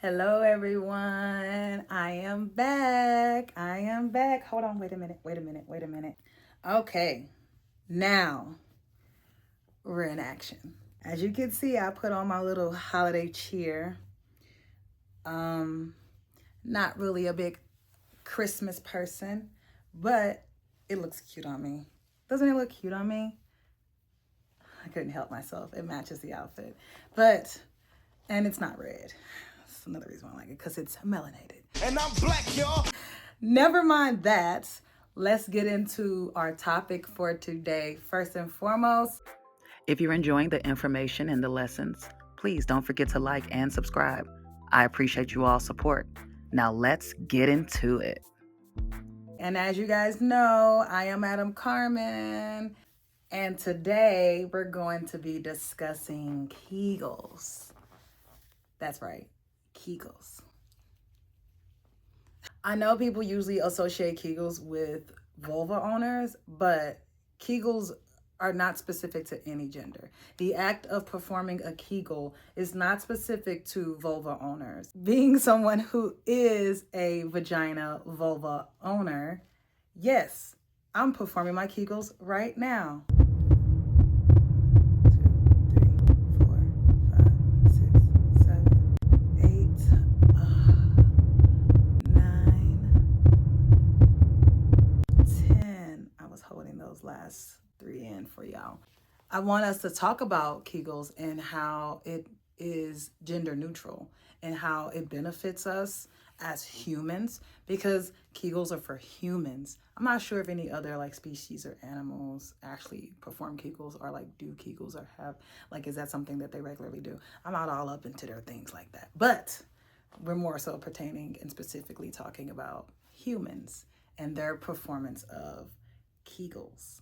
Hello, everyone. I am back. Hold on, wait a minute. Okay, now we're in action. As you can see, I put on my little holiday cheer. Not really a big Christmas person, but it looks cute on me. Doesn't it look cute on me? I couldn't help myself. It matches the outfit. And it's not red. That's another reason why I like it, because it's melanated. And I'm black, y'all. Never mind that. Let's get into our topic for today. First and foremost, if you're enjoying the information and the lessons, please don't forget to like and subscribe. I appreciate you all's support. Now let's get into it. And as you guys know, I am Madam Carmen. And today we're going to be discussing Kegels. That's right, Kegels. I know people usually associate Kegels with vulva owners, but Kegels are not specific to any gender. The act of performing a Kegel is not specific to vulva owners. Being someone who is a vagina vulva owner, yes, I'm performing my Kegels right now. 10. I was holding those last 3 in for y'all. I want us to talk about Kegels and how it is gender neutral and how it benefits us as humans, because Kegels are for humans. I'm not sure if any other species or animals actually perform Kegels or do Kegels or have is that something that they regularly do? I'm not all up into their things like that, but we're more so pertaining and specifically talking about humans and their performance of Kegels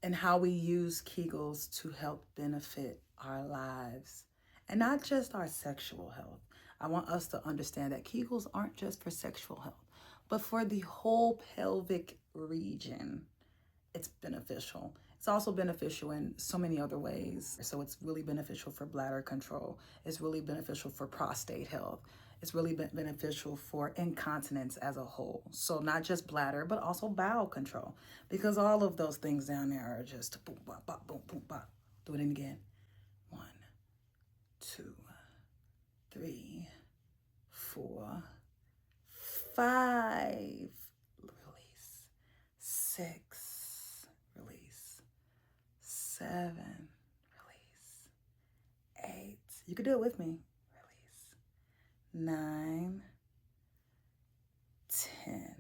and how we use Kegels to help benefit our lives and not just our sexual health. I want us to understand that Kegels aren't just for sexual health, but for the whole pelvic region. It's beneficial. It's also beneficial in so many other ways. So it's really beneficial for bladder control. It's really beneficial for prostate health. It's really beneficial for incontinence as a whole. So not just bladder, but also bowel control, because all of those things down there are just boom, bop, bop, boom, boom, bop. Do it in again. 1, 2, 3, 4, 5. Release. 6. Release. 7. Release. 8. You can do it with me. 9, 10,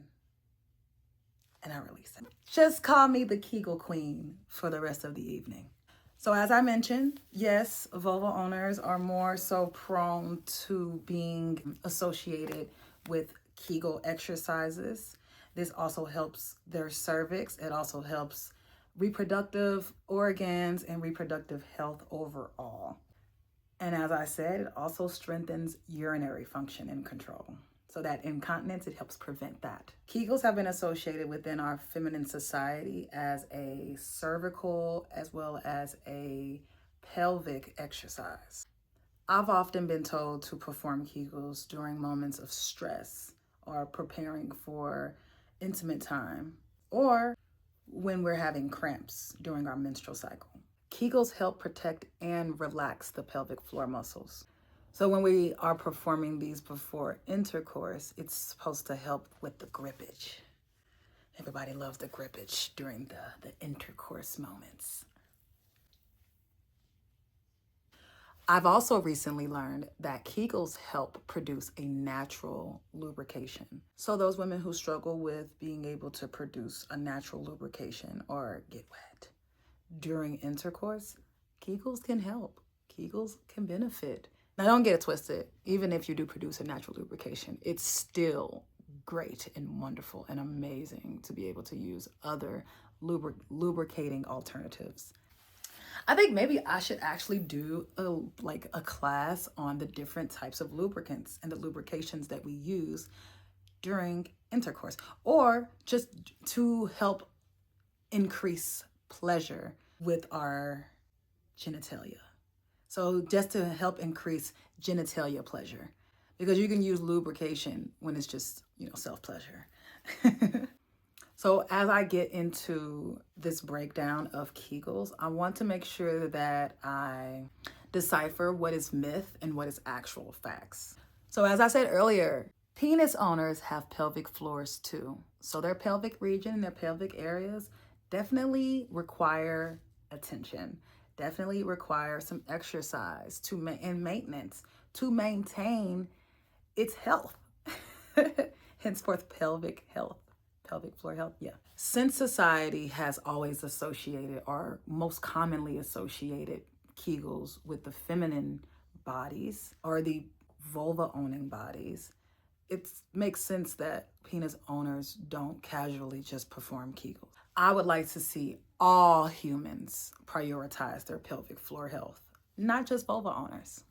and I release it. Just call me the Kegel Queen for the rest of the evening. So as I mentioned, yes, vulva owners are more so prone to being associated with Kegel exercises. This also helps their cervix. It also helps reproductive organs and reproductive health overall. And as I said, it also strengthens urinary function and control. So that incontinence, it helps prevent that. Kegels have been associated within our feminine society as a cervical as well as a pelvic exercise. I've often been told to perform Kegels during moments of stress or preparing for intimate time or when we're having cramps during our menstrual cycle. Kegels help protect and relax the pelvic floor muscles. So when we are performing these before intercourse, it's supposed to help with the grippage. Everybody loves the grippage during the intercourse moments. I've also recently learned that Kegels help produce a natural lubrication. So those women who struggle with being able to produce a natural lubrication or get wet during intercourse, Kegels can help. Kegels can benefit. Now, don't get it twisted. Even if you do produce a natural lubrication, it's still great and wonderful and amazing to be able to use other lubricating alternatives. I think maybe I should actually do a class on the different types of lubricants and the lubrications that we use during intercourse, or just to help increase pleasure with our genitalia. So just to help increase genitalia pleasure, because you can use lubrication when it's just, self-pleasure. So as I get into this breakdown of Kegels, I want to make sure that I decipher what is myth and what is actual facts. So as I said earlier, penis owners have pelvic floors too. So their pelvic region and their pelvic areas definitely require attention, definitely require some exercise and maintenance to maintain its health. Henceforth, pelvic health. Pelvic floor health, yeah. Since society has always associated, or most commonly associated, Kegels with the feminine bodies or the vulva owning bodies, it makes sense that penis owners don't casually just perform Kegels. I would like to see all humans prioritize their pelvic floor health, not just vulva owners.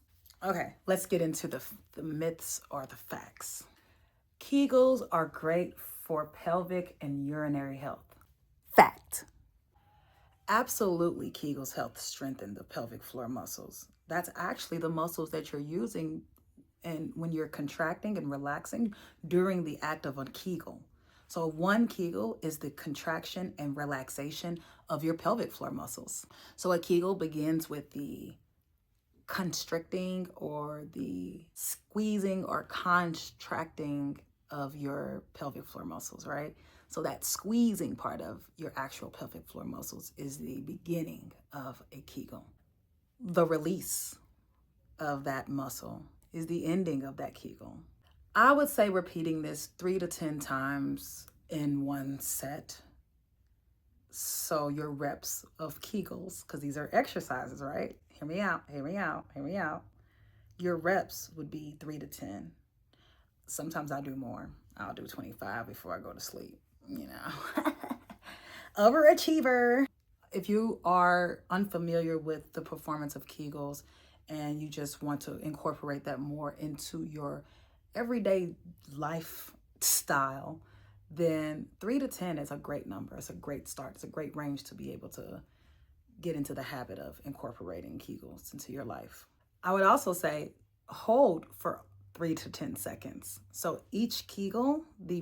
Okay, let's get into the myths or the facts. Kegels are great for pelvic and urinary health. Fact. Absolutely, Kegels help strengthen the pelvic floor muscles. That's actually the muscles that you're using and when you're contracting and relaxing during the act of a Kegel. So one Kegel is the contraction and relaxation of your pelvic floor muscles. So a Kegel begins with the constricting or the squeezing or contracting of your pelvic floor muscles, right? So that squeezing part of your actual pelvic floor muscles is the beginning of a Kegel. The release of that muscle is the ending of that Kegel. I would say repeating this 3 to 10 times in one set. So your reps of Kegels, because these are exercises, right? Hear me out, hear me out, hear me out. Your reps would be 3 to 10. Sometimes I do more. I'll do 25 before I go to sleep, Overachiever. If you are unfamiliar with the performance of Kegels and you just want to incorporate that more into your everyday lifestyle, then 3 to 10 is a great number. It's a great start. It's a great range to be able to get into the habit of incorporating Kegels into your life. I would also say hold for 3 to 10 seconds. So each Kegel, the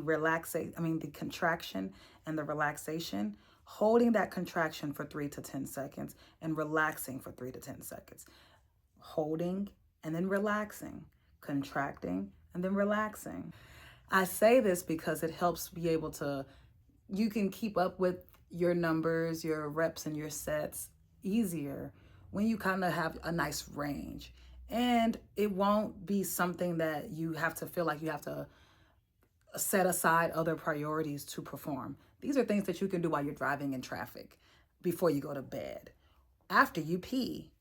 contraction and the relaxation, holding that contraction for 3 to 10 seconds and relaxing for 3 to 10 seconds. Holding and then relaxing, contracting and then relaxing. I say this because it helps be able to, you can keep up with your numbers, your reps and your sets easier when you kind of have a nice range. And it won't be something that you have to feel like you have to set aside other priorities to perform. These are things that you can do while you're driving in traffic, before you go to bed, after you pee,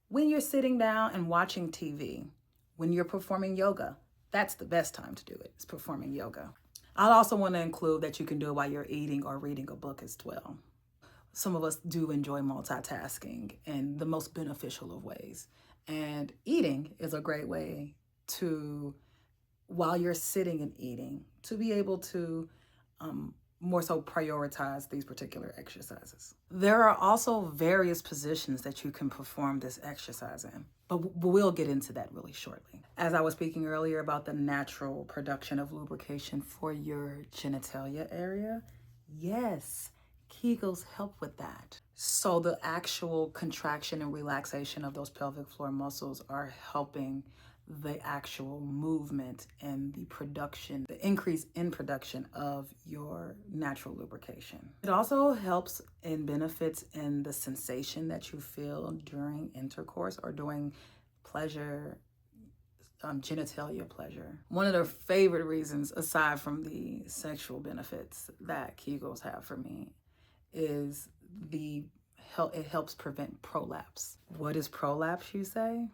when you're sitting down and watching TV, when you're performing yoga. That's the best time to do it, is performing yoga. I'll also want to include that you can do it while you're eating or reading a book as well. Some of us do enjoy multitasking in the most beneficial of ways. And eating is a great way to, while you're sitting and eating, to be able to more so prioritize these particular exercises. There are also various positions that you can perform this exercise in, but we'll get into that really shortly. As I was speaking earlier about the natural production of lubrication for your genitalia area, yes, Kegels help with that. So the actual contraction and relaxation of those pelvic floor muscles are helping the actual movement and the production, the increase in production of your natural lubrication. It also helps and benefits in the sensation that you feel during intercourse or during pleasure, genitalia pleasure. One of the favorite reasons, aside from the sexual benefits that Kegels have for me, is it helps prevent prolapse. What is prolapse, you say?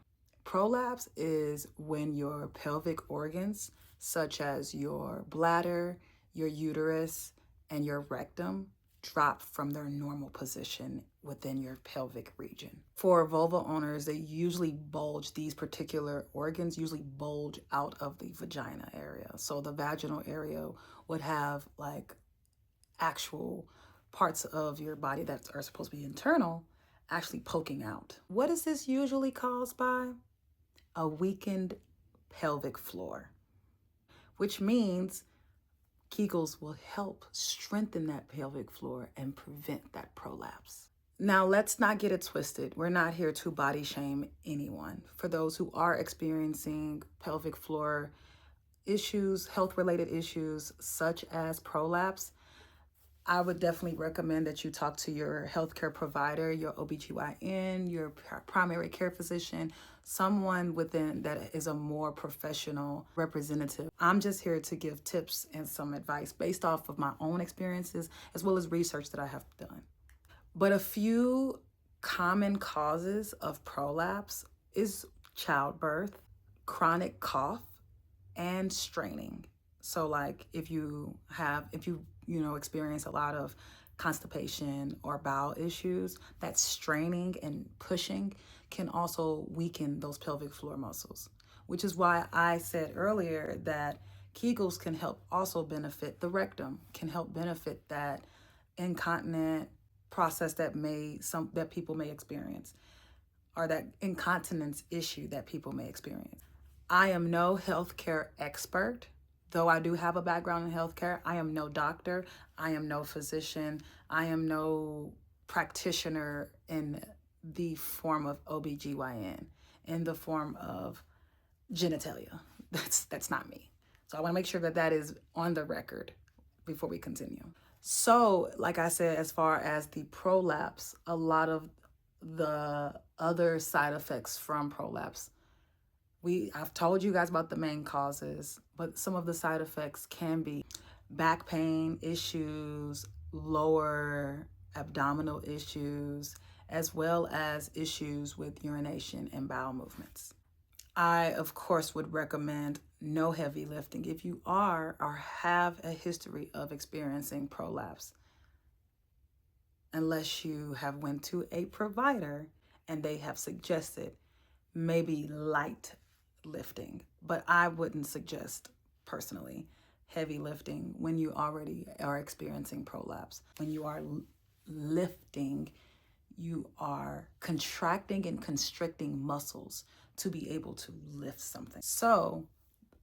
Prolapse is when your pelvic organs, such as your bladder, your uterus, and your rectum, drop from their normal position within your pelvic region. For vulva owners, these particular organs usually bulge out of the vagina area. So the vaginal area would have like actual parts of your body that are supposed to be internal actually poking out. What is this usually caused by? A weakened pelvic floor, which means Kegels will help strengthen that pelvic floor and prevent that prolapse. Now, let's not get it twisted. We're not here to body shame anyone. For those who are experiencing pelvic floor issues, health-related issues such as prolapse, I would definitely recommend that you talk to your healthcare provider, your OBGYN, your primary care physician, someone within that is a more professional representative. I'm just here to give tips and some advice based off of my own experiences as well as research that I have done. But a few common causes of prolapse is childbirth, chronic cough, and straining. So like if you experience a lot of constipation or bowel issues, that straining and pushing can also weaken those pelvic floor muscles, which is why I said earlier that Kegels can help also benefit the rectum, can help benefit that incontinent process that people may experience, or that incontinence issue that people may experience. I am no healthcare expert, though I do have a background in healthcare. I am no doctor. I am no physician. I am no practitioner in the form of OBGYN, in the form of genitalia. That's not me. So I want to make sure that that is on the record before we continue. So, like I said, as far as the prolapse, a lot of the other side effects from prolapse, I've told you guys about the main causes, but some of the side effects can be back pain issues, lower abdominal issues, as well as issues with urination and bowel movements. I, of course, would recommend no heavy lifting if you are or have a history of experiencing prolapse, unless you have went to a provider and they have suggested maybe light lifting. But I wouldn't suggest personally heavy lifting when you already are experiencing prolapse. When you are lifting, you are contracting and constricting muscles to be able to lift something. So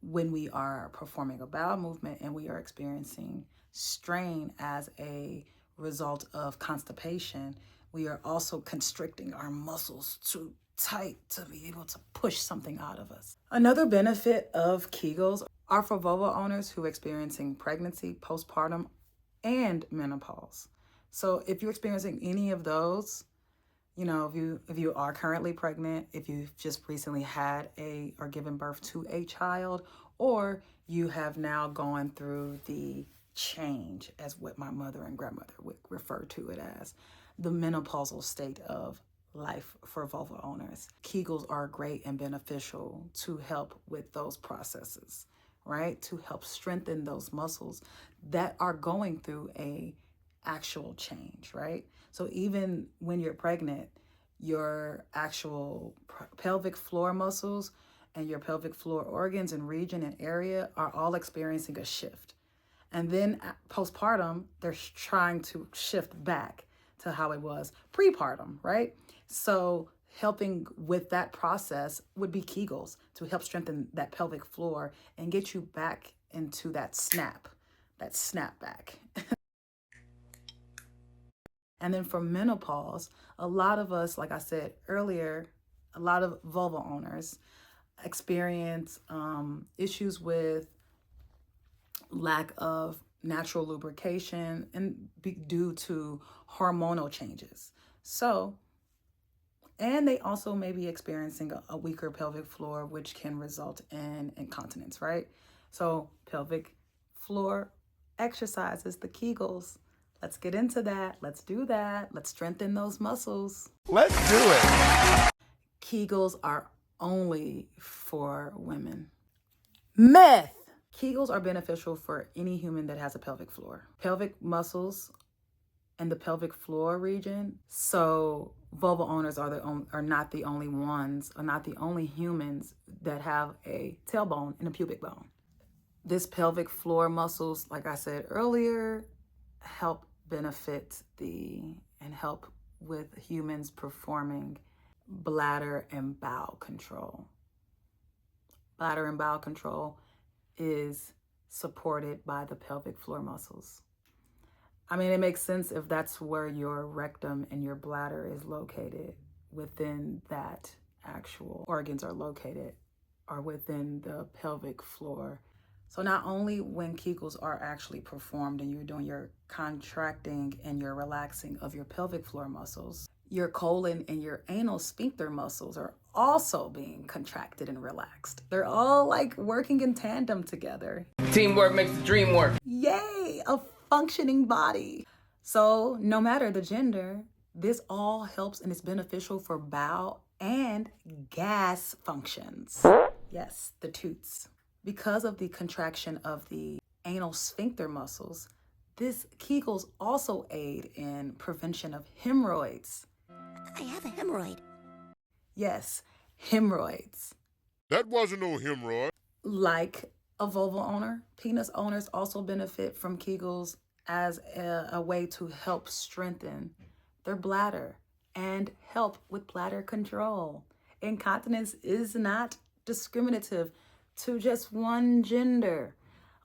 when we are performing a bowel movement and we are experiencing strain as a result of constipation, we are also constricting our muscles too tight to be able to push something out of us. Another benefit of Kegels are for vulva owners who are experiencing pregnancy, postpartum, and menopause. So if you're experiencing any of those, if you are currently pregnant, if you've just recently had or given birth to a child, or you have now gone through the change, as what my mother and grandmother would refer to it as, the menopausal state of life for vulva owners. Kegels are great and beneficial to help with those processes, right? To help strengthen those muscles that are going through a actual change, right? So even when you're pregnant, your actual pelvic floor muscles and your pelvic floor organs and region and area are all experiencing a shift. And then postpartum, they're trying to shift back to how it was prepartum, right? So helping with that process would be Kegels to help strengthen that pelvic floor and get you back into that snap back. And then for menopause, a lot of us, like I said earlier, a lot of vulva owners experience issues with lack of natural lubrication and due to hormonal changes. And they also may be experiencing a weaker pelvic floor, which can result in incontinence, right? So pelvic floor exercises, the Kegels. Let's get into that. Let's do that. Let's strengthen those muscles. Let's do it. Kegels are only for women. Myth. Kegels are beneficial for any human that has a pelvic floor. Pelvic muscles and the pelvic floor region. So vulva owners are not the only ones, or not the only humans that have a tailbone and a pubic bone. This pelvic floor muscles, like I said earlier, help benefit and help with humans performing bladder and bowel control. bladder and bowel control is supported by the pelvic floor muscles. I mean, it makes sense if that's where your rectum and your bladder is located, within that actual organs are located, or within the pelvic floor. So not only when Kegels are actually performed and you're doing your contracting and your relaxing of your pelvic floor muscles, your colon and your anal sphincter muscles are also being contracted and relaxed. They're all like working in tandem together. Teamwork makes the dream work. Yay, a functioning body. So no matter the gender, this all helps and is beneficial for bowel and gas functions. Yes, the toots. Because of the contraction of the anal sphincter muscles, this Kegels also aid in prevention of hemorrhoids. I have a hemorrhoid. Yes, hemorrhoids. That wasn't no hemorrhoid. Like a vulval owner, penis owners also benefit from Kegels as a way to help strengthen their bladder and help with bladder control. Incontinence is not discriminative to just one gender.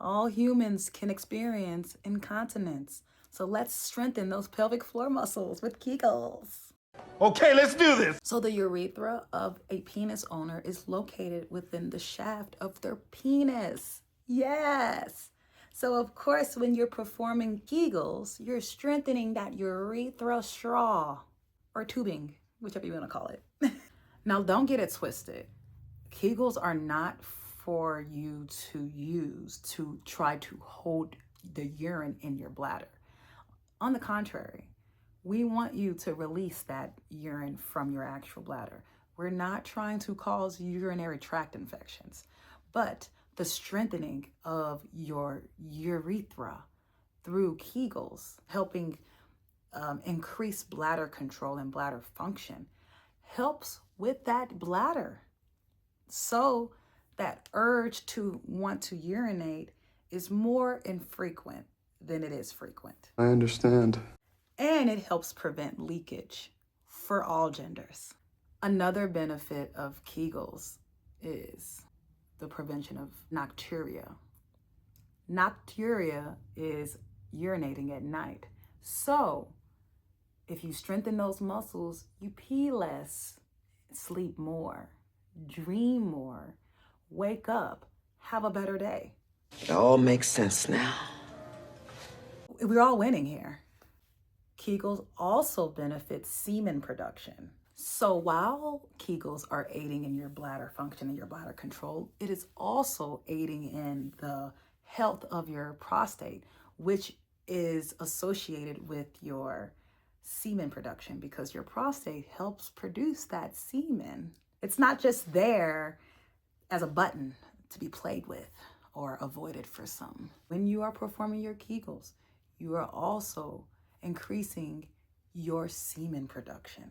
All humans can experience incontinence. So let's strengthen those pelvic floor muscles with Kegels. Okay, let's do this. So the urethra of a penis owner is located within the shaft of their penis. Yes. So of course, when you're performing Kegels, you're strengthening that urethra straw or tubing, whichever you want to call it. Now, don't get it twisted. Kegels are not for you to use to try to hold the urine in your bladder. On the contrary, we want you to release that urine from your actual bladder. We're not trying to cause urinary tract infections, but the strengthening of your urethra through Kegels, helping increase bladder control and bladder function, helps with that bladder. So that urge to want to urinate is more infrequent than it is frequent. I understand. And it helps prevent leakage for all genders. Another benefit of Kegels is the prevention of nocturia. Nocturia is urinating at night. So if you strengthen those muscles, you pee less, sleep more, dream more, wake up, have a better day. It all makes sense now. We're all winning here. Kegels also benefit semen production. So while Kegels are aiding in your bladder function and your bladder control, it is also aiding in the health of your prostate, which is associated with your semen production because your prostate helps produce that semen. It's not just there as a button to be played with or avoided for some. When you are performing your Kegels, you are also increasing your semen production.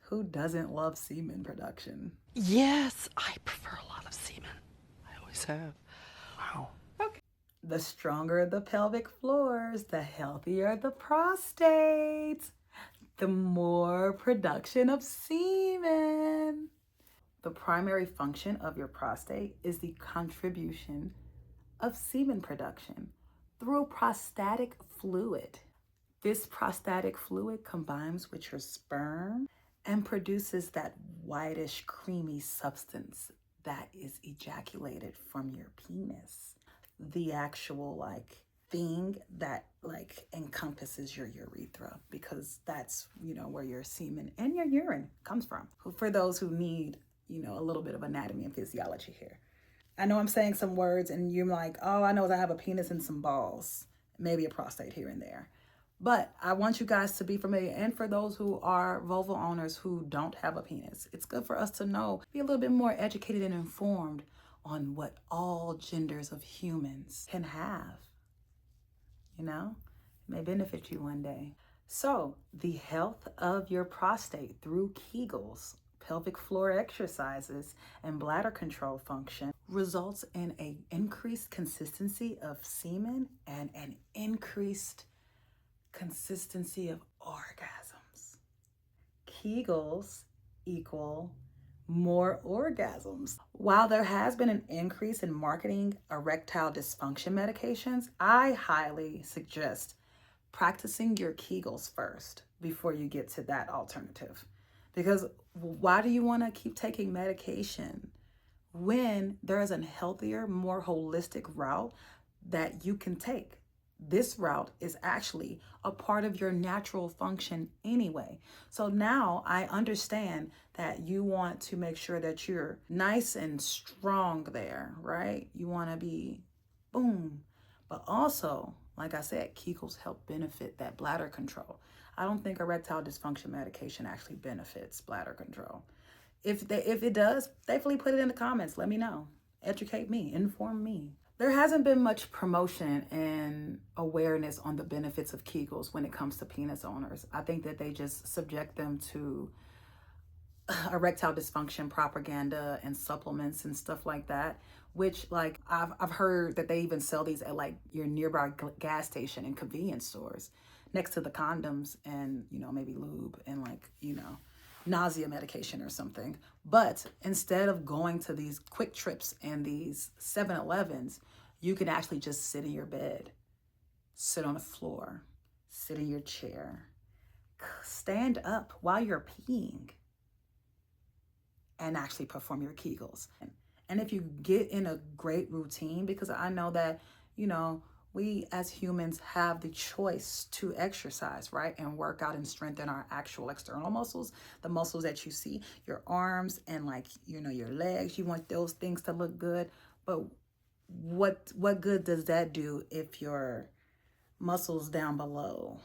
Who doesn't love semen production? Yes, I prefer a lot of semen. I always have. Wow. Okay. The stronger the pelvic floors, the healthier the prostate, the more production of semen. The primary function of your prostate is the contribution of semen production through prostatic fluid. This prostatic fluid combines with your sperm and produces that whitish, creamy substance that is ejaculated from your penis. The actual thing that encompasses your urethra, because that's, where your semen and your urine comes from. For those who need, a little bit of anatomy and physiology here. I know I'm saying some words and you're like, oh, I know that I have a penis and some balls, maybe a prostate here and there. But I want you guys to be familiar, and for those who are vulval owners who don't have a penis, it's good for us to know, be a little bit more educated and informed on what all genders of humans can have. It may benefit you one day. So the health of your prostate through Kegels, pelvic floor exercises, and bladder control function results in an increased consistency of semen and an increased consistency of orgasms. Kegels equal more orgasms. While there has been an increase in marketing erectile dysfunction medications, I highly suggest practicing your Kegels first before you get to that alternative. Because why do you want to keep taking medication when there is a healthier, more holistic route that you can take? This route is actually a part of your natural function anyway. So now I understand that you want to make sure that you're nice and strong there, right? You want to be boom. But also, like I said, Kegels help benefit that bladder control. I don't think erectile dysfunction medication actually benefits bladder control. If it does, definitely put it in the comments. Let me know. Educate me, inform me. There hasn't been much promotion and awareness on the benefits of Kegels when it comes to penis owners. I think that they just subject them to erectile dysfunction propaganda and supplements and stuff like that, which like I've heard that they even sell these at like your nearby gas station and convenience stores next to the condoms and, you know, maybe lube and like, you know, nausea medication or something. But instead of going to these quick trips and these 7-Elevens, you can actually just sit in your bed, sit on the floor, sit in your chair, stand up while you're peeing, and actually perform your Kegels. And if you get in a great routine, because I know that, you know, we as humans have the choice to exercise, right? And work out and strengthen our actual external muscles, the muscles that you see, your arms and like, you know, your legs. You want those things to look good. But what good does that do if your muscles down below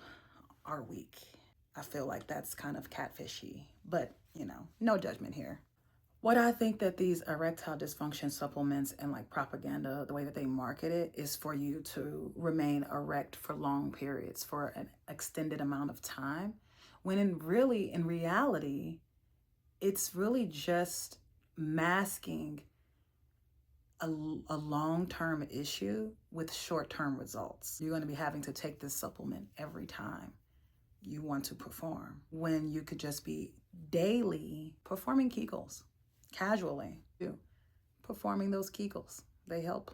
are weak? I feel like that's kind of catfishy, but you know, no judgment here. What I think that these erectile dysfunction supplements and like propaganda, the way that they market it is for you to remain erect for long periods, for an extended amount of time, when in reality, it's really just masking a long-term issue with short-term results. You're going to be having to take this supplement every time you want to perform, when you could just be daily performing Kegels. Casually, performing those Kegels. They help.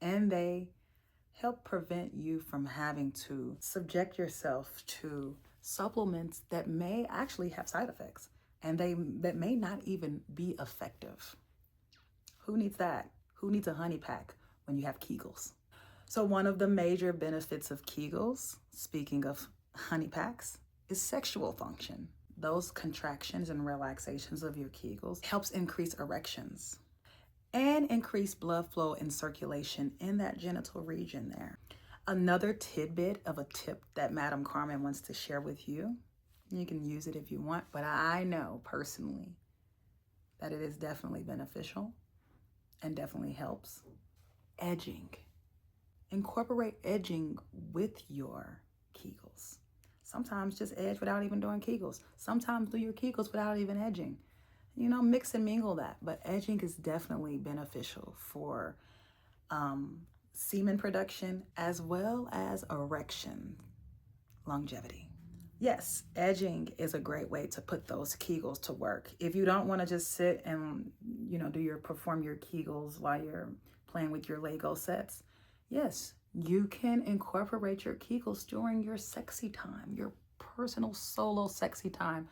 And they help prevent you from having to subject yourself to supplements that may actually have side effects and that may not even be effective. Who needs that? Who needs a honey pack when you have Kegels? So one of the major benefits of Kegels, speaking of honey packs, is sexual function. Those contractions and relaxations of your Kegels helps increase erections and increase blood flow and circulation in that genital region there. Another tidbit of a tip that Madam Carmen wants to share with you, you can use it if you want, but I know personally that it is definitely beneficial and definitely helps. Edging. Incorporate edging with your Kegels. Sometimes just edge without even doing Kegels. Sometimes do your Kegels without even edging. You know, mix and mingle that. But edging is definitely beneficial for semen production as well as erection longevity. Yes, edging is a great way to put those Kegels to work. If you don't want to just sit and, you know, perform your Kegels while you're playing with your Lego sets, yes, you can incorporate your Kegels during your sexy time, your personal solo sexy time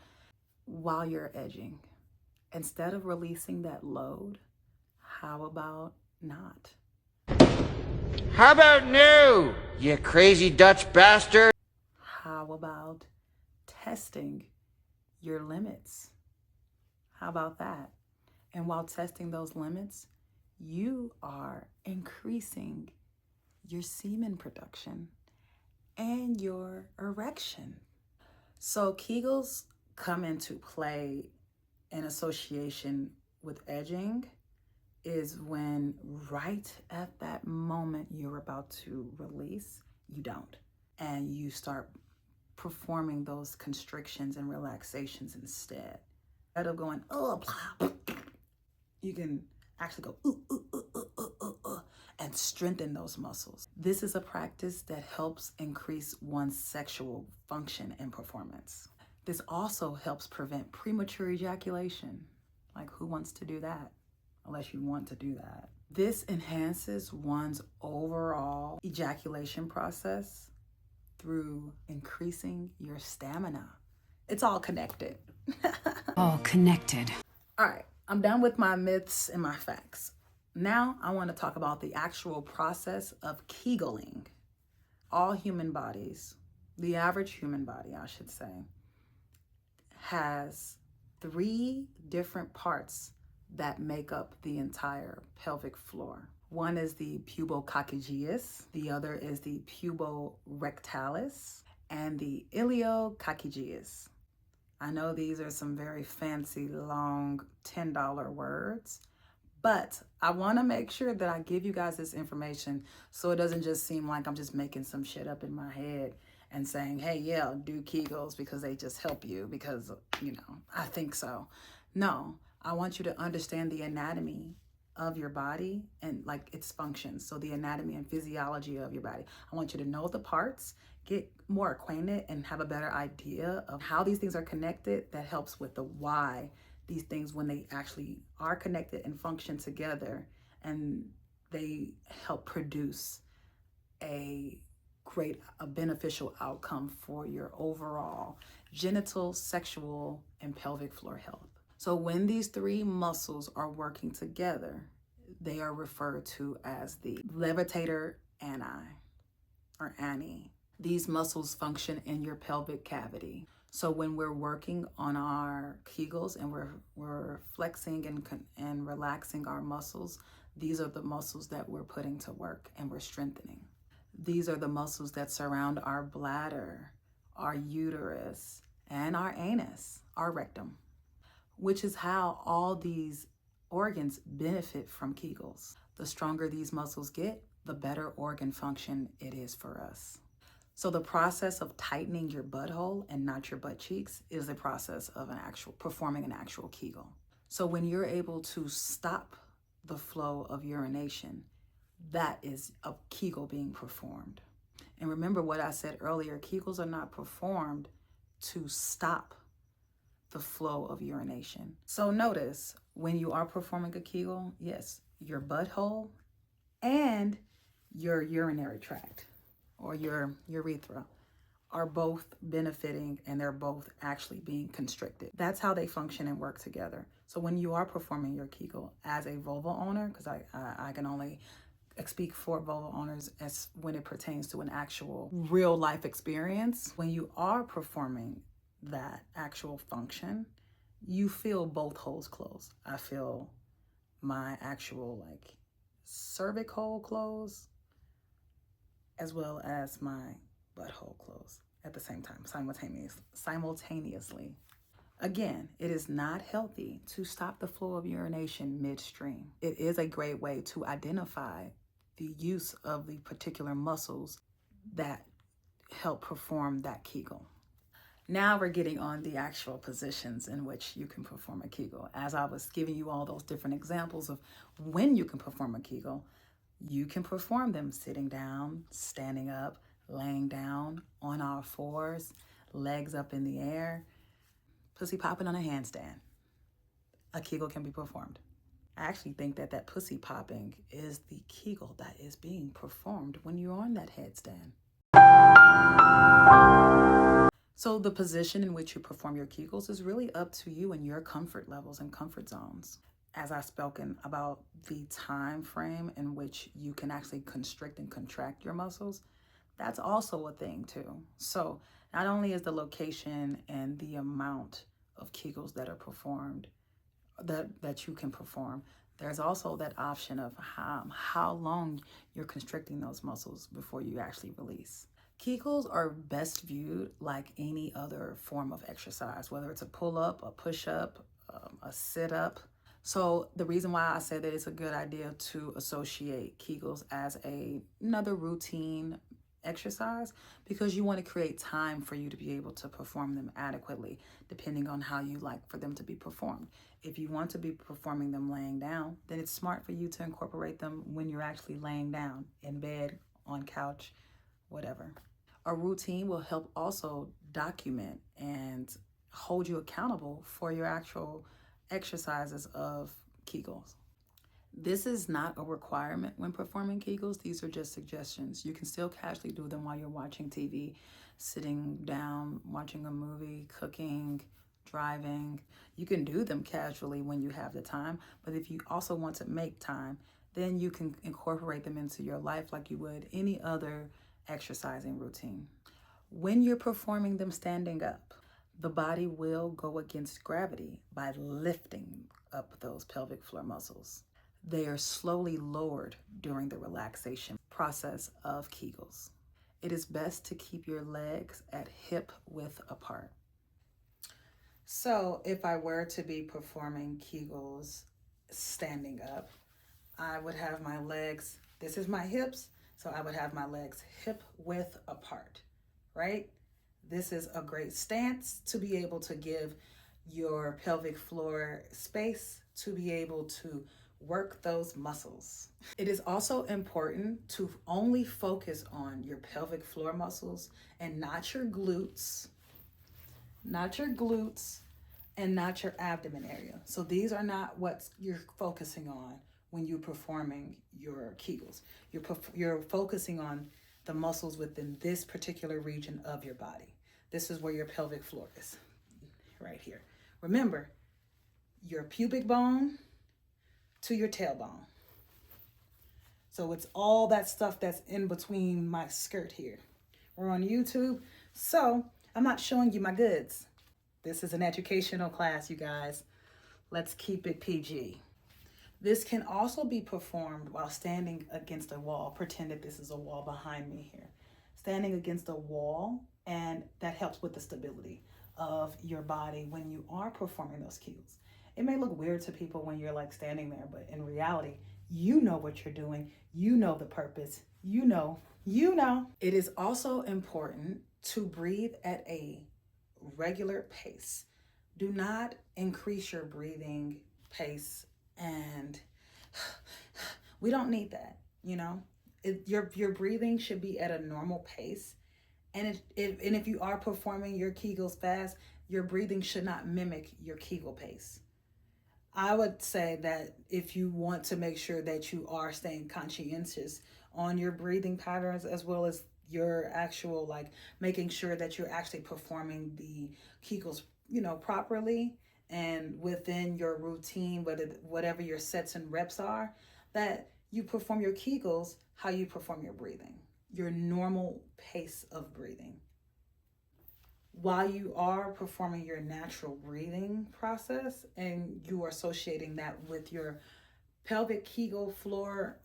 while you're edging. Instead of releasing that load, how about not? How about no, you crazy Dutch bastard? How about testing your limits? How about that? And while testing those limits, you are increasing your semen production and your erection. So Kegels come into play in association with edging is when right at that moment you're about to release, you don't. And you start performing those constrictions and relaxations instead. Instead of going, oh, blah, you can actually go, ooh, ooh, ooh, ooh, ooh, ooh, ooh, and strengthen those muscles. This is a practice that helps increase one's sexual function and performance. This also helps prevent premature ejaculation. Like, who wants to do that? Unless you want to do that. This enhances one's overall ejaculation process through increasing your stamina. It's all connected. All connected. All right, I'm done with my myths and my facts. Now I want to talk about the actual process of Kegeling. All human bodies, the average human body, I should say, has 3 different parts that make up the entire pelvic floor. One is the pubococcygeus, the other is the puborectalis, and the iliococcygeus. I know these are some very fancy, long, $10 words, but I want to make sure that I give you guys this information so it doesn't just seem like I'm just making some shit up in my head and saying, hey, yeah, do Kegels because they just help you because, I think so. No, I want you to understand the anatomy of your body and like its functions. So the anatomy and physiology of your body. I want you to know the parts, get more acquainted and have a better idea of how these things are connected. That helps with the why these things, when they actually are connected and function together, and they help produce a beneficial outcome for your overall genital, sexual, and pelvic floor health. So when these 3 muscles are working together, they are referred to as the levator ani or ani. These muscles function in your pelvic cavity. So when we're working on our Kegels and we're flexing and relaxing our muscles, these are the muscles that we're putting to work and we're strengthening. These are the muscles that surround our bladder, our uterus, and our anus, our rectum, which is how all these organs benefit from Kegels. The stronger these muscles get, the better organ function it is for us. So the process of tightening your butthole and not your butt cheeks is the process of performing an actual Kegel. So when you're able to stop the flow of urination, that is a Kegel being performed. And remember what I said earlier, Kegels are not performed to stop the flow of urination. So notice when you are performing a Kegel, yes, your butthole and your urinary tract or your urethra are both benefiting and they're both actually being constricted. That's how they function and work together. So when you are performing your Kegel as a vulva owner, because I can only speak for vulva owners as when it pertains to an actual real life experience, when you are performing that actual function, you feel both holes close. I feel my actual cervix hole close as well as my butthole close at the same time, simultaneously. Again, it is not healthy to stop the flow of urination midstream. It is a great way to identify the use of the particular muscles that help perform that Kegel. Now we're getting on the actual positions in which you can perform a Kegel. As I was giving you all those different examples of when you can perform a Kegel, you can perform them sitting down, standing up, laying down, on all fours, legs up in the air, pussy popping on a handstand. A Kegel can be performed. I actually think that pussy popping is the Kegel that is being performed when you're on that headstand. So the position in which you perform your Kegels is really up to you and your comfort levels and comfort zones. As I've spoken about the time frame in which you can actually constrict and contract your muscles, that's also a thing too. So not only is the location and the amount of Kegels that are performed, that you can perform, there's also that option of how long you're constricting those muscles before you actually release. Kegels are best viewed like any other form of exercise, whether it's a pull-up, a push-up, a sit-up. So the reason why I say that it's a good idea to associate Kegels as another routine exercise, because you want to create time for you to be able to perform them adequately, depending on how you like for them to be performed. If you want to be performing them laying down, then it's smart for you to incorporate them when you're actually laying down in bed, on couch, whatever. A routine will help also document and hold you accountable for your actual exercises of Kegels. This is not a requirement when performing Kegels. These are just suggestions. You can still casually do them while you're watching TV, sitting down, watching a movie, cooking, driving. You can do them casually when you have the time, but if you also want to make time, then you can incorporate them into your life like you would any other exercising routine. When you're performing them standing up, the body will go against gravity by lifting up those pelvic floor muscles. They are slowly lowered during the relaxation process of Kegels. It is best to keep your legs at hip width apart. So if I were to be performing Kegels standing up, I would have my legs, this is my hips, so I would have my legs hip width apart, right? This is a great stance to be able to give your pelvic floor space to be able to work those muscles. It is also important to only focus on your pelvic floor muscles and not your glutes, and not your abdomen area. So these are not what you're focusing on when you're performing your Kegels. You're focusing on the muscles within this particular region of your body. This is where your pelvic floor is, right here. Remember, your pubic bone to your tailbone. So it's all that stuff that's in between my skirt here. We're on YouTube, so I'm not showing you my goods. This is an educational class, you guys. Let's keep it PG. This can also be performed while standing against a wall. Pretend that this is a wall behind me here. Standing against a wall, and that helps with the stability of your body when you are performing those Kegels. It may look weird to people when you're like standing there, but in reality, you know what you're doing. You know the purpose. You know. It is also important to breathe at a regular pace. Do not increase your breathing pace, and we don't need that, you know. Your breathing should be at a normal pace, and if you are performing your Kegels fast, your breathing should not mimic your Kegel pace. I would say that if you want to make sure that you are staying conscientious on your breathing patterns, as well as your actual, like, making sure that you're actually performing the Kegels, you know, properly and within your routine, whatever your sets and reps are, that you perform your Kegels how you perform your breathing, your normal pace of breathing. While you are performing your natural breathing process and you are associating that with your pelvic floor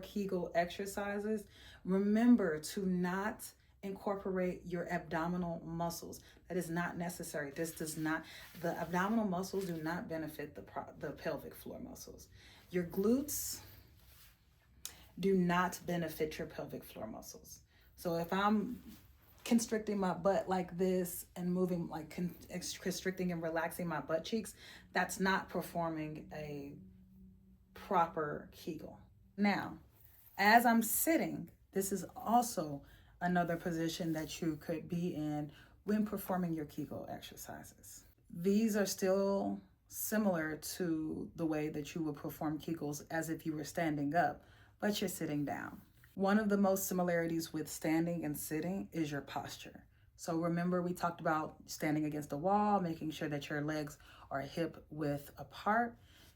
Kegel exercises, remember to not incorporate your abdominal muscles. That is not necessary. The abdominal muscles do not benefit the pelvic floor muscles. Your glutes do not benefit your pelvic floor muscles. So if I'm constricting my butt like this and moving, like constricting and relaxing my butt cheeks, that's not performing a proper Kegel. Now, as I'm sitting, this is also another position that you could be in when performing your Kegel exercises. These are still similar to the way that you would perform Kegels as if you were standing up, but you're sitting down. One of the most similarities with standing and sitting is your posture. So remember, we talked about standing against a wall, making sure that your legs are hip width apart.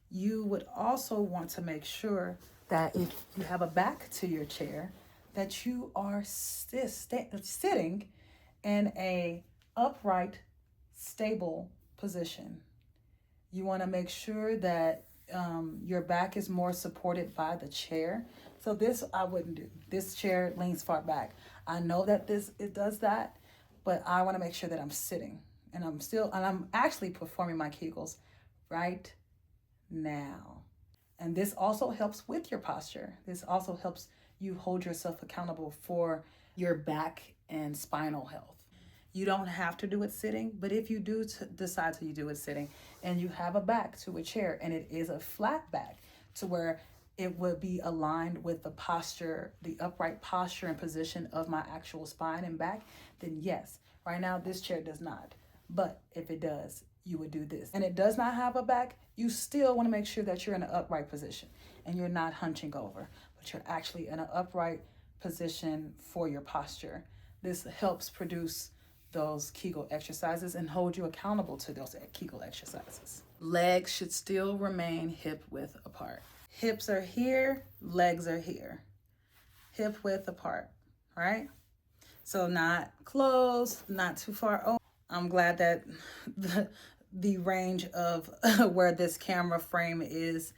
You would also want to make sure that if you have a back to your chair, that you are sitting in a upright, stable position. You want to make sure that your back is more supported by the chair. So this I wouldn't do. This chair leans far back. I know that it does that, but I want to make sure that I'm sitting and I'm actually performing my Kegels right now. And this also helps with your posture. This also helps you hold yourself accountable for your back and spinal health. You don't have to do it sitting, but if you do decide to do it sitting and you have a back to a chair and it is a flat back to where it would be aligned with the posture, the upright posture and position of my actual spine and back, then yes. Right now, this chair does not. But if it does, you would do this. And it does not have a back, you still want to make sure that you're in an upright position and you're not hunching over, but you're actually in an upright position for your posture. This helps produce those Kegel exercises and hold you accountable to those Kegel exercises. Legs should still remain hip width apart. Hips are here, legs are here. Hip width apart, right? So not close, not too far. Oh, I'm glad that the range of where this camera frame is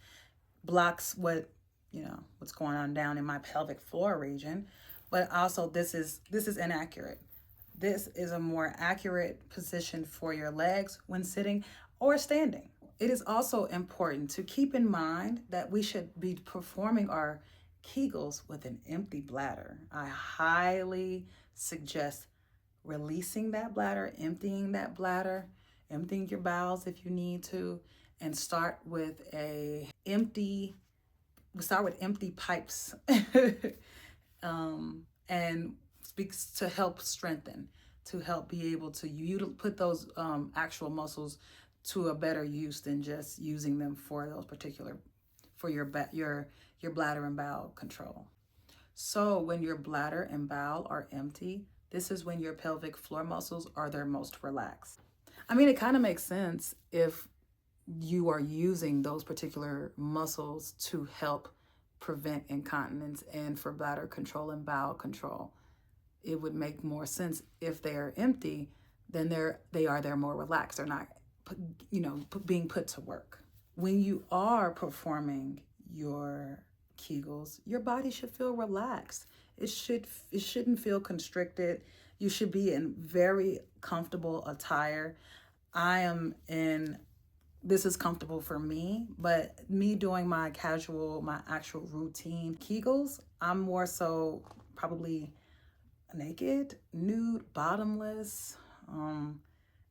blocks what's going on down in my pelvic floor region. But also this is inaccurate. This is a more accurate position for your legs when sitting or standing. It is also important to keep in mind that we should be performing our Kegels with an empty bladder. I highly suggest releasing that bladder, emptying that bladder, emptying your bowels if you need to, and start with empty pipes and speaks to help strengthen, to help be able to put those actual muscles to a better use than just using them for those particular, for your bladder and bowel control. So when your bladder and bowel are empty, this is when your pelvic floor muscles are their most relaxed. I mean, it kind of makes sense if you are using those particular muscles to help prevent incontinence and for bladder control and bowel control. It would make more sense if they are empty, then they're more relaxed. They're not, being put to work. When you are performing your Kegels, your body should feel relaxed. It shouldn't feel constricted. You should be in very comfortable attire. This is comfortable for me, but me doing my actual routine Kegels, I'm more so probably naked, nude, bottomless,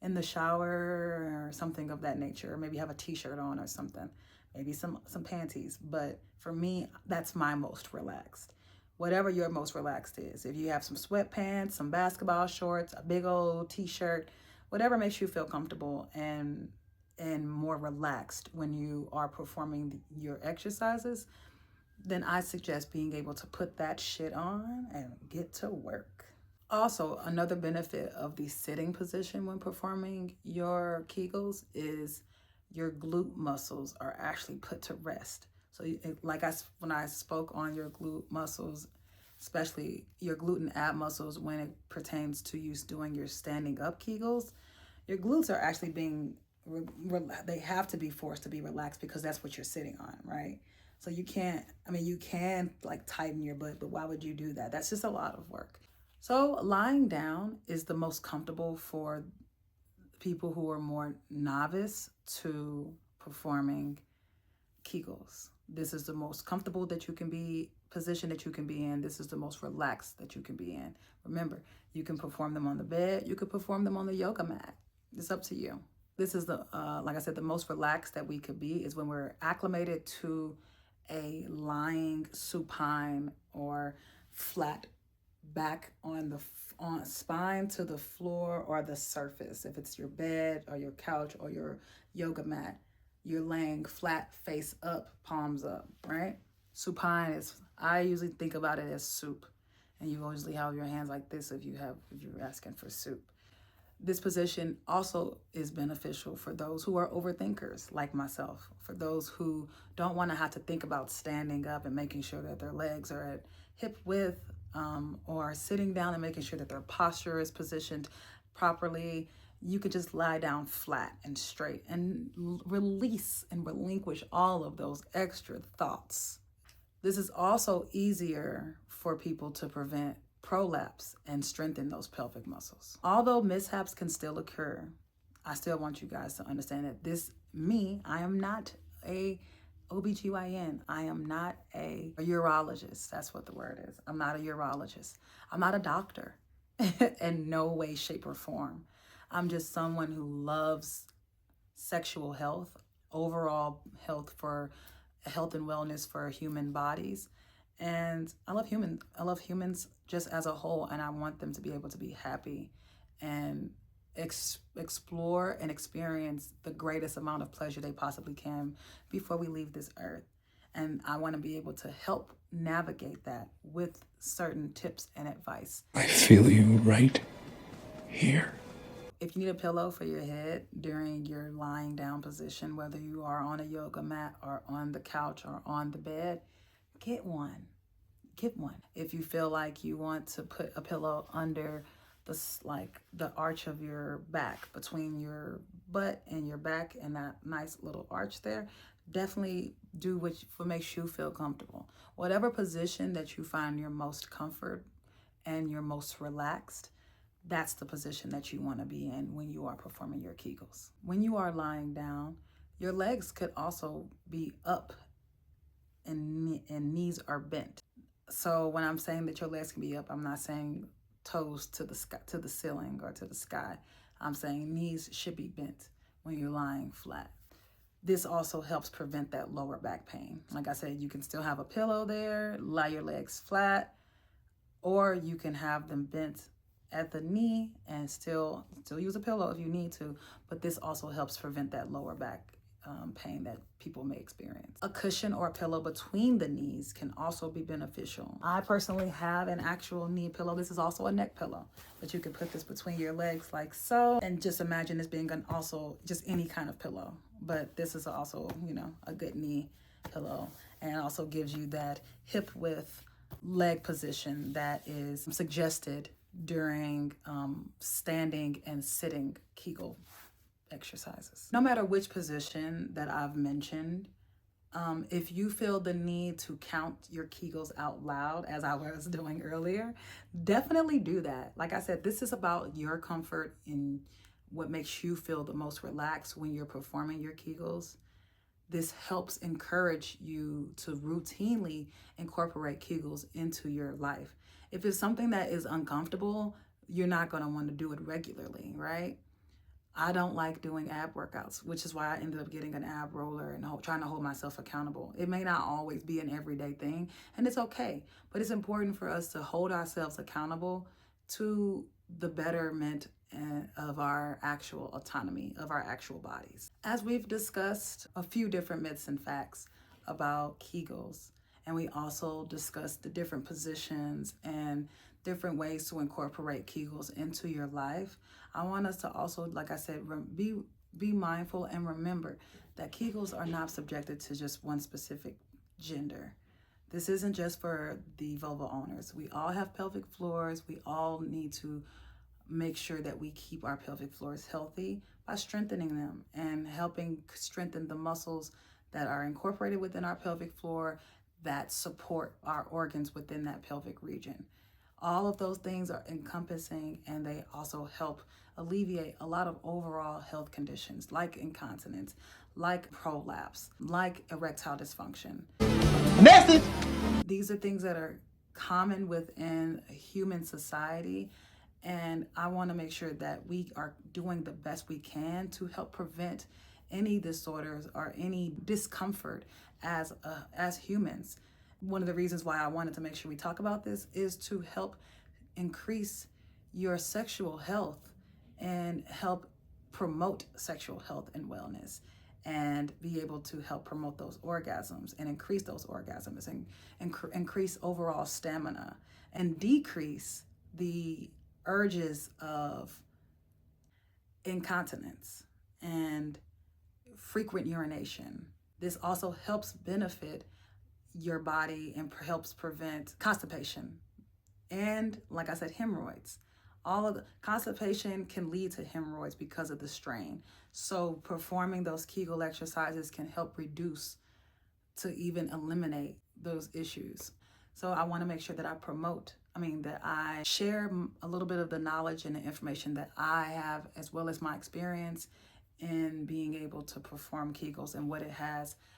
in the shower or something of that nature, or maybe have a t-shirt on or something, maybe some panties. But for me, that's my most relaxed. Whatever your most relaxed is. If you have some sweatpants, some basketball shorts, a big old t-shirt, whatever makes you feel comfortable and more relaxed when you are performing your exercises, then I suggest being able to put that shit on and get to work. Also, another benefit of the sitting position when performing your Kegels is your glute muscles are actually put to rest. So when I spoke on your glute muscles, especially your glute and ab muscles when it pertains to you doing your standing up Kegels, your glutes are actually they have to be forced to be relaxed because that's what you're sitting on, right? So you can like tighten your butt, but why would you do that? That's just a lot of work. So lying down is the most comfortable for people who are more novice to performing Kegels. This is the most comfortable that you can be, position that you can be in. This is the most relaxed that you can be in. Remember, you can perform them on the bed. You could perform them on the yoga mat. It's up to you. This is like I said, the most relaxed that we could be is when we're acclimated to a lying supine or flat back on spine to the floor or the surface. If it's your bed or your couch or your yoga mat, you're laying flat, face up, palms up, right? Supine I usually think about it as soup, and you usually have your hands like this if you're asking for soup. This position also is beneficial for those who are overthinkers like myself, for those who don't want to have to think about standing up and making sure that their legs are at hip width, or sitting down and making sure that their posture is positioned properly. You could just lie down flat and straight and release and relinquish all of those extra thoughts. This is also easier for people to prevent prolapse and strengthen those pelvic muscles. Although mishaps can still occur, I still want you guys to understand that I am not a OBGYN. I am not a urologist. That's what the word is. I'm not a urologist. I'm not a doctor in no way, shape, or form. I'm just someone who loves sexual health, overall health and wellness for human bodies. And I love humans just as a whole, and I want them to be able to be happy and explore and experience the greatest amount of pleasure they possibly can before we leave this earth. And I want to be able to help navigate that with certain tips and advice. I feel you right here. If you need a pillow for your head during your lying down position, whether you are on a yoga mat or on the couch or on the bed, get one. Get one. If you feel like you want to put a pillow under the arch of your back, between your butt and your back, and that nice little arch there, definitely do what makes you feel comfortable. Whatever position that you find your most comfort and you're most relaxed, that's the position that you want to be in when you are performing your Kegels. When you are lying down, your legs could also be up and knees are bent. So when I'm saying that your legs can be up, I'm not saying toes to the sky, to the ceiling or to the sky. I'm saying knees should be bent when you're lying flat. This also helps prevent that lower back pain. Like I said, you can still have a pillow there, lie your legs flat, or you can have them bent at the knee and still use a pillow if you need to, but this also helps prevent that lower back pain that people may experience. A cushion or a pillow between the knees can also be beneficial. I personally have an actual knee pillow. This is also a neck pillow, but you can put this between your legs like so, and just imagine this being also just any kind of pillow. But this is also, a good knee pillow, and also gives you that hip width leg position that is suggested during standing and sitting Kegel exercises. No matter which position that I've mentioned, if you feel the need to count your Kegels out loud, as I was doing earlier, definitely do that. Like I said, this is about your comfort in what makes you feel the most relaxed when you're performing your Kegels. This helps encourage you to routinely incorporate Kegels into your life. If it's something that is uncomfortable, you're not going to want to do it regularly, right? I don't like doing ab workouts, which is why I ended up getting an ab roller and trying to hold myself accountable. It may not always be an everyday thing, and it's okay, but it's important for us to hold ourselves accountable to the betterment of our actual autonomy, of our actual bodies. As we've discussed a few different myths and facts about Kegels, and we also discussed the different positions and different ways to incorporate Kegels into your life, I want us to also, like I said, be mindful and remember that Kegels are not subjected to just one specific gender. This isn't just for the vulva owners. We all have pelvic floors. We all need to make sure that we keep our pelvic floors healthy by strengthening them and helping strengthen the muscles that are incorporated within our pelvic floor that support our organs within that pelvic region. All of those things are encompassing, and they also help alleviate a lot of overall health conditions like incontinence, like prolapse, like erectile dysfunction. Message! These are things that are common within human society, and I want to make sure that we are doing the best we can to help prevent any disorders or any discomfort as humans. One of the reasons why I wanted to make sure we talk about this is to help increase your sexual health and help promote sexual health and wellness, and be able to help promote those orgasms and increase those orgasms and increase overall stamina and decrease the urges of incontinence and frequent urination. This also helps benefit your body and helps prevent constipation and, like I said, hemorrhoids. All of the constipation can lead to hemorrhoids because of the strain. So performing those Kegel exercises can help reduce to even eliminate those issues. So I want to make sure that I share a little bit of the knowledge and the information that I have, as well as my experience in being able to perform Kegels and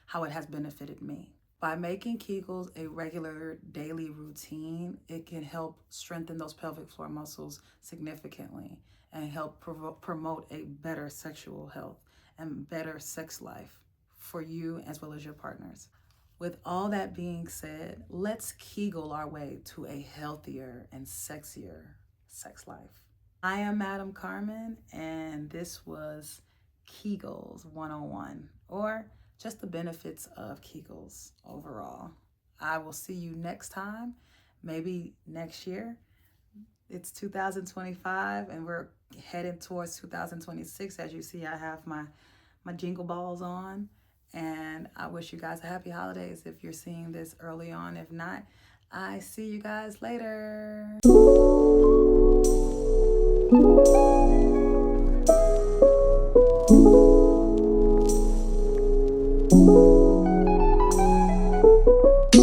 how it has benefited me. By making Kegels a regular daily routine, it can help strengthen those pelvic floor muscles significantly and help promote a better sexual health and better sex life for you as well as your partners. With all that being said, let's Kegel our way to a healthier and sexier sex life. I am Madam Carmen, and this was Kegels 101, or just the benefits of Kegels overall. I will see you next time, maybe next year. It's 2025, and we're heading towards 2026. As you see, I have my jingle balls on, and I wish you guys a happy holidays if you're seeing this early on. If not, I see you guys later. Thank you.